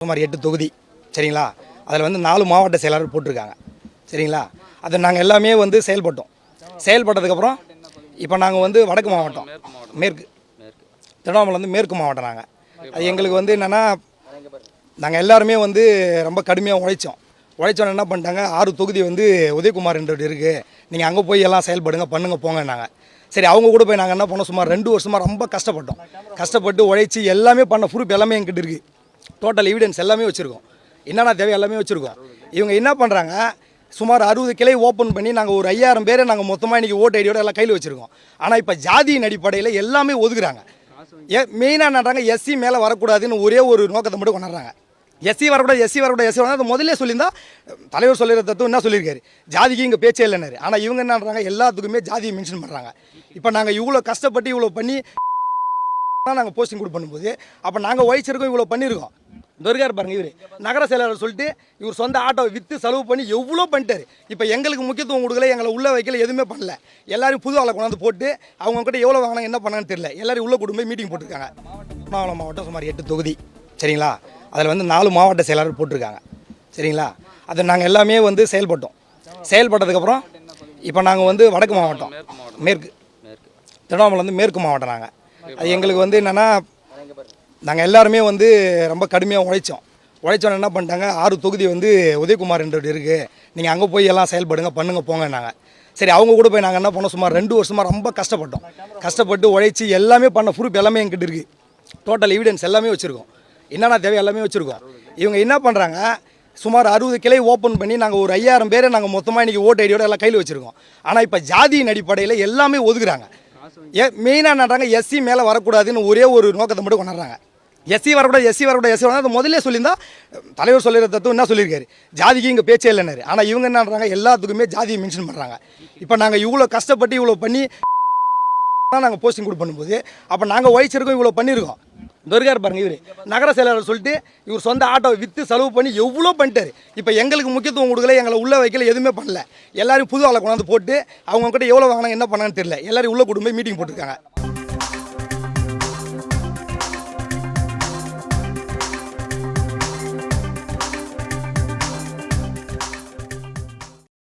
சுமார் 8 தொகுதி சரிங்களா. அதில் வந்து 4 மாவட்ட செயலாளர் போட்டிருக்காங்க சரிங்களா. அதை நாங்கள் எல்லாமே வந்து செயல்பட்டதுக்கப்புறம் இப்போ நாங்கள் வந்து வடக்கு மாவட்டம் மேற்கு திருவண்ணாமலை வந்து மேற்கு மாவட்டம். நாங்கள் அது எங்களுக்கு வந்து என்னென்னா நாங்கள் எல்லாருமே வந்து ரொம்ப கடுமையாக உழைச்சோன்னு என்ன பண்ணிட்டாங்க, 6 தொகுதி வந்து உதயகுமார் என்றவர் இருக்குது, நீங்கள் அங்கே போய் எல்லாம் செயல்படுங்க பண்ணுங்க போங்கன்னாங்க. சரி அவங்க கூட போய் நாங்கள் என்ன பண்ணோம், சுமார் 2 வருஷமாக ரொம்ப கஷ்டப்பட்டு உழைச்சி எல்லாமே பண்ண ப்ரூஃப் எல்லாமே எங்கிட்ட இருக்குது. டோட்டல் எவிடன்ஸ் எல்லாமே வச்சுருக்கோம், என்னென்ன தேவை எல்லாமே வச்சுருக்கோம். இவங்க என்ன பண்ணுறாங்க, சுமார் 60 கிளை ஓப்பன் பண்ணி நாங்கள் ஒரு 5000 பேரை நாங்கள் மொத்தமாக இன்றைக்கி ஓட்டு ஐடியோட எல்லாம் கையில் வச்சுருக்கோம். ஆனால் இப்போ ஜாதியின் அடிப்படையில் எல்லாமே ஒதுக்குறாங்க. மெயினாக என்னன்றாங்க, எஸ்சி மேலே வரக்கூடாதுன்னு ஒரே ஒரு நோக்கத்தை மட்டும் கொண்டாடுறாங்க. எஸ்சி வரக்கூடாது அது முதல்ல சொல்லியிருந்தா தலைவர் சொல்லிடுற தத்துவம் என்ன சொல்லியிருக்காரு, ஜாதிக்கு இங்கே பேச்சே இல்லைன்னாரு. ஆனால் இவங்க என்னன்றாங்க, எல்லாத்துக்குமே ஜாதியை மென்ஷன் பண்ணுறாங்க. இப்போ நாங்கள் இவ்வளோ கஷ்டப்பட்டு இவ்வளோ பண்ணி நாங்கள் போஸ்டிங் கூட பண்ணும்போது அப்போ நாங்கள் உழைச்சிருக்கோம், இவ்வளோ பண்ணியிருக்கோம். துர்கார் பாருங்க, இவர் நகர செயலாளர் சொல்லிட்டு இவர் சொந்த ஆட்டோவை விற்று செலவு பண்ணி எவ்வளோ பண்ணிட்டாரு. இப்போ எங்களுக்கு முக்கியத்துவம் கொடுக்கல, எங்களை உள்ளே வைக்கல, எதுவுமே பண்ணல. எல்லாரும் புது ஆளை கொண்டாந்து போட்டு அவங்கக்கிட்ட எவ்வளோ வாங்கினா என்ன பண்ணான்னு தெரியல. எல்லாரும் உள்ளே கூட்டு போய் மீட்டிங் போட்டிருக்காங்க. திருவண்ணாமலை மாவட்டம் சுமார் 8 தொகுதி சரிங்களா. அதில் வந்து 4 மாவட்ட செயலாளர் போட்டிருக்காங்க சரிங்களா. அதை நாங்கள் எல்லாமே வந்து செயல்பட்டதுக்கப்புறம் இப்போ நாங்கள் வந்து வடக்கு மாவட்டம் மேற்கு திருவண்ணாமலை வந்து மேற்கு மாவட்டம். நாங்கள் அது எங்களுக்கு வந்து என்னென்னா நாங்கள் எல்லாருமே வந்து ரொம்ப கடுமையாக உழைச்சோன்னு என்ன பண்ணிட்டாங்க, 6 தொகுதி வந்து உதயகுமார் என்றவர் இருக்குது, நீங்கள் அங்கே போய் எல்லாம் செயல்படுங்க பண்ணுங்க போங்கன்னாங்க. சரி அவங்க கூட போய் நாங்கள் என்ன பண்ணோம், சுமார் 2 வருஷமாக ரொம்ப கஷ்டப்பட்டு உழைச்சி எல்லாமே பண்ண ப்ரூஃப் எல்லாமே எங்கிட்ட இருக்குது. டோட்டல் எவிடன்ஸ் எல்லாமே வச்சுருக்கோம், என்னென்ன தேவை எல்லாமே வச்சுருக்கோம். இவங்க என்ன பண்ணுறாங்க, சுமார் 60 கிளை ஓப்பன் பண்ணி நாங்கள் ஒரு 5000 பேரை நாங்கள் மொத்தமாக இன்றைக்கி ஓட்டு ஐடியோட எல்லாம் கையில் வச்சுருக்கோம். ஆனால் இப்போ ஜாதியின் அடிப்படையில் எல்லாமே ஒதுக்குறாங்க. மெயினாக என்னன்றாங்க, எஸ்சி மேலே வரக்கூடாதுன்னு ஒரே ஒரு நோக்கத்தை மட்டும் கொண்டாடுறாங்க. எஸ்சி வரக்கூடாது அது முதல்ல சொல்லியிருந்தா தலைவர் சொல்லிடுற தத்துவம் என்ன சொல்லியிருக்காரு, ஜாதிக்கு இங்கே பேச்சே இல்லைன்னாரு. ஆனால் இவங்க என்னன்றாங்க, எல்லாத்துக்குமே ஜாதியை மென்ஷன் பண்ணுறாங்க. இப்போ நாங்கள் இவ்வளோ கஷ்டப்பட்டு இவ்வளோ பண்ணி நாங்கள் போஸ்டிங் கூட பண்ணும்போது அப்போ நாங்கள் உழைச்சிருக்கோம், இவ்வளோ பண்ணியிருக்கோம். துர்கார் பாருங்க, இவர் நகர செயலாளர் சொல்லிட்டு இவர் சொந்த ஆட்டோவை விற்று செலவு பண்ணி எவ்வளோ பண்ணிட்டாரு. இப்போ எங்களுக்கு முக்கியத்துவம் கொடுக்கல, எங்களை உள்ளே வைக்கல, எதுவுமே பண்ணல. எல்லாரும் புது ஆளை கொண்டாந்து போட்டு அவங்கக்கிட்ட எவ்வளோ வாங்கினா என்ன பண்ணான்னு தெரியல. எல்லாரும் உள்ளே கூட்டு போய் மீட்டிங் போட்டிருக்காங்க.